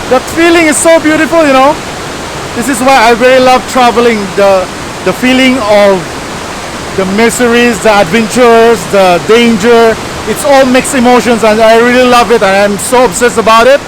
That feeling is so beautiful, you know. This is why I very love traveling. The feeling of the miseries, the adventures, the danger. It's all mixed emotions, and I really love it, and I'm so obsessed about it.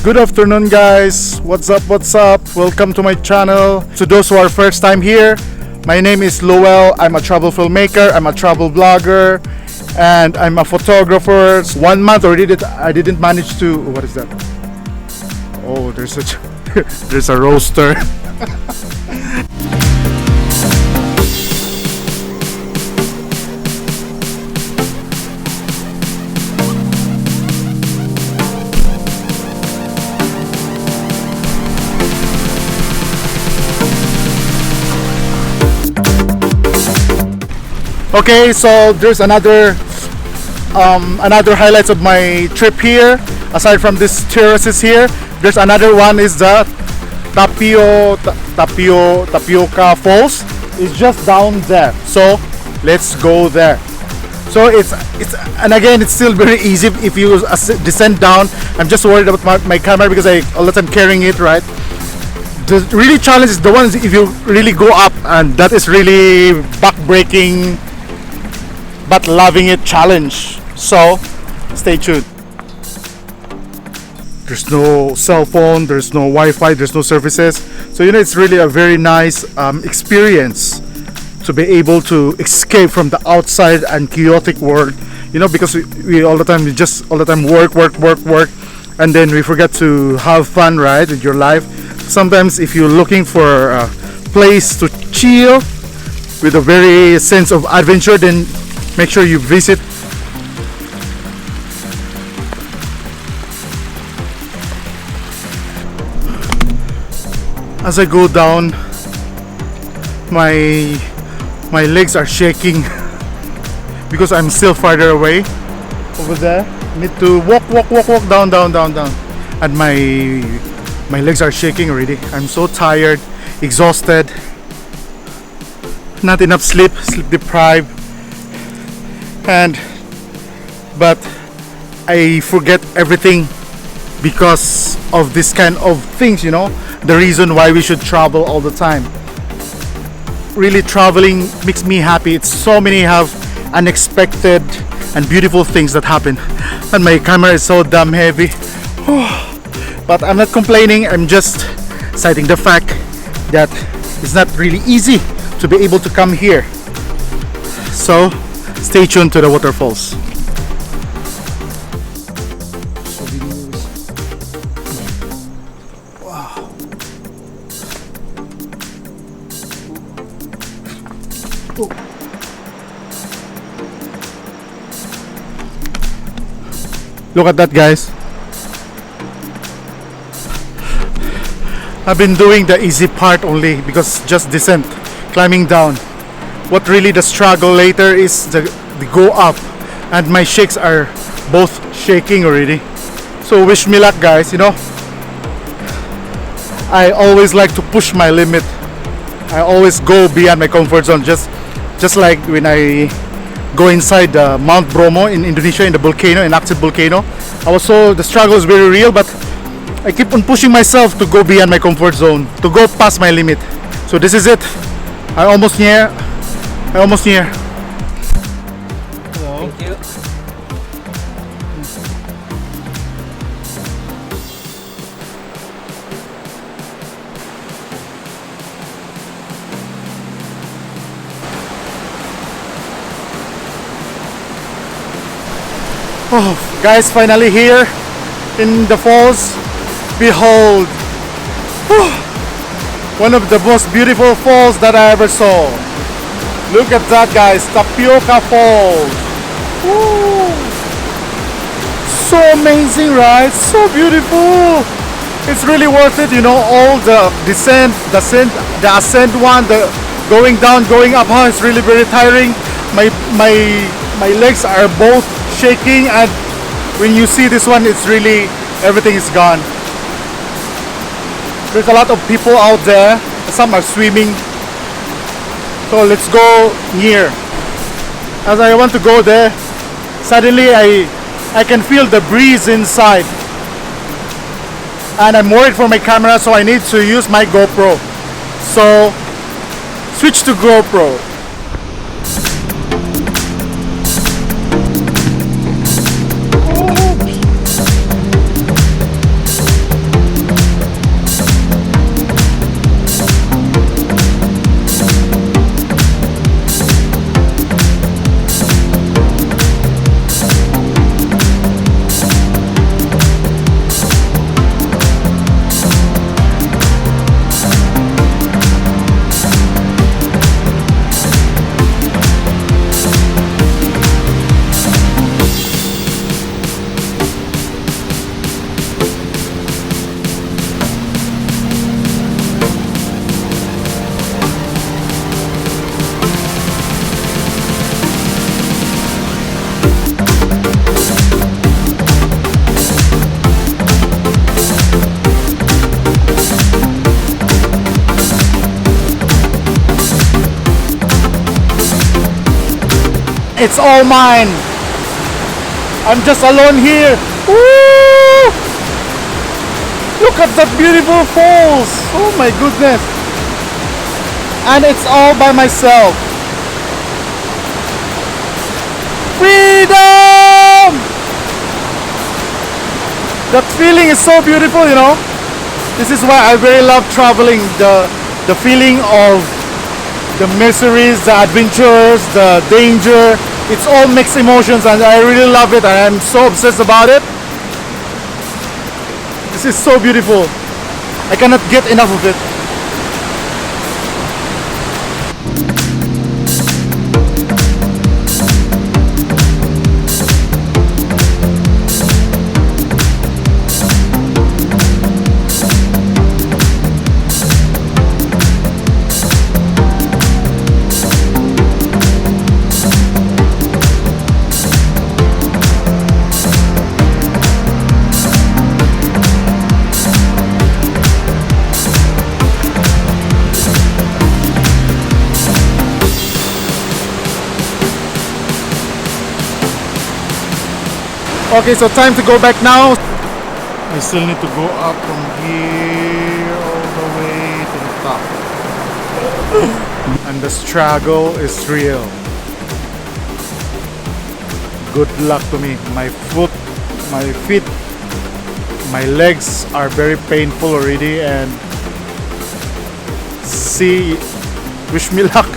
Good afternoon, guys. What's up? Welcome to my channel. To those who are first time here, my name is Lowell. I'm a travel filmmaker, I'm a travel blogger, and I'm a photographer. 1 month already that I didn't manage to... What is that? Oh, there's there's a roaster. Okay, so there's another highlights of my trip here. Aside from these terraces here, there's another one is the Tapiyah Falls. It's just down there. So let's go there. So it's and again it's still very easy if you descend down. I'm just worried about my camera because all the time carrying it, right? The really challenge is the ones if you really go up, and that is really back-breaking but loving it challenge. So stay tuned. There's no cell phone, there's no Wi-Fi, there's no services, so you know it's really a very nice experience to be able to escape from the outside and chaotic world, you know, because we all the time work, and then we forget to have fun, right, with your life. Sometimes if you're looking for a place to chill with a very sense of adventure, then make sure you visit. As I go down, my legs are shaking because I'm still farther away over there. Need to walk down, and my legs are shaking already. I'm so tired, exhausted, not enough sleep deprived. But I forget everything because of this kind of things, you know, the reason why we should travel all the time. Really, traveling makes me happy. It's so many have unexpected and beautiful things that happen, and my camera is so damn heavy. But I'm not complaining, I'm just citing the fact that it's not really easy to be able to come here. So stay tuned to the waterfalls. Wow. Oh. Look at that, guys. I've been doing the easy part only because just descent, climbing down. What really the struggle later is the go up, and my shakes are both shaking already. So wish me luck, guys. You know, I always like to push my limit. I always go beyond my comfort zone. Just like when I go inside Mount Bromo in Indonesia, in the volcano, in active volcano. The struggle is very real, but I keep on pushing myself to go beyond my comfort zone, to go past my limit. So this is it. I almost near. Hello. Thank you. Oh, guys, finally here. in the falls. Behold, one of the most beautiful falls that I ever saw. Look at that, guys, Tapiyah Falls. Woo. So amazing, right? So beautiful. It's really worth it, you know. All the descent, the ascent one, the going down, going up. It's really very tiring. My legs are both shaking, and when you see this one, it's really everything is gone. There's a lot of people out there. Some are swimming. So let's go near. As I want to go there, suddenly I can feel the breeze inside. And I'm worried for my camera, so I need to use my GoPro. So switch to GoPro. It's all mine. I'm just alone here. Woo! Look at that beautiful falls. Oh my goodness. And it's all by myself. Freedom! That feeling is so beautiful, you know. This is why I very love traveling. The feeling of the miseries, the adventures, the danger. It's all mixed emotions, and I really love it, and I'm so obsessed about it. This is so beautiful. I cannot get enough of it. Okay, so time to go back now. I still need to go up from here all the way to the top. And the struggle is real. Good luck to me. My feet, my legs are very painful already, and wish me luck.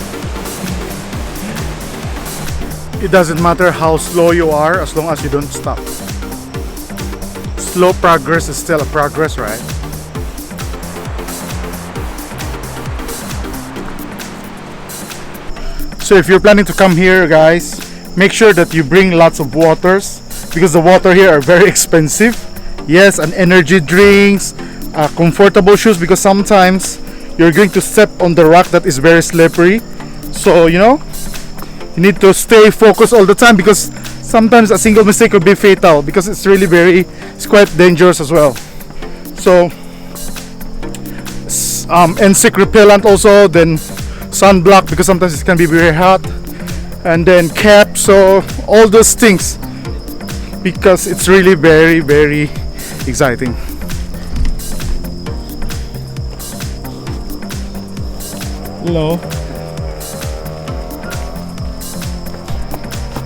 It doesn't matter how slow you are as long as you don't stop. Slow progress is still a progress, right? So if you're planning to come here, guys, make sure that you bring lots of waters, because the water here are very expensive. Yes, and energy drinks, comfortable shoes, because sometimes you're going to step on the rock that is very slippery. So, you know, you need to stay focused all the time, because sometimes a single mistake could be fatal, because it's it's quite dangerous as well. So insect repellent also, then sunblock, because sometimes it can be very hot, and then cap, so all those things, because it's really very, very exciting. Hello.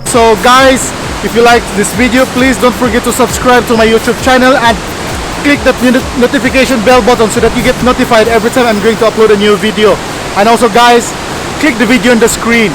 So guys, if you liked this video, please don't forget to subscribe to my YouTube channel and click that notification bell button so that you get notified every time I'm going to upload a new video. And also guys, click the video on the screen.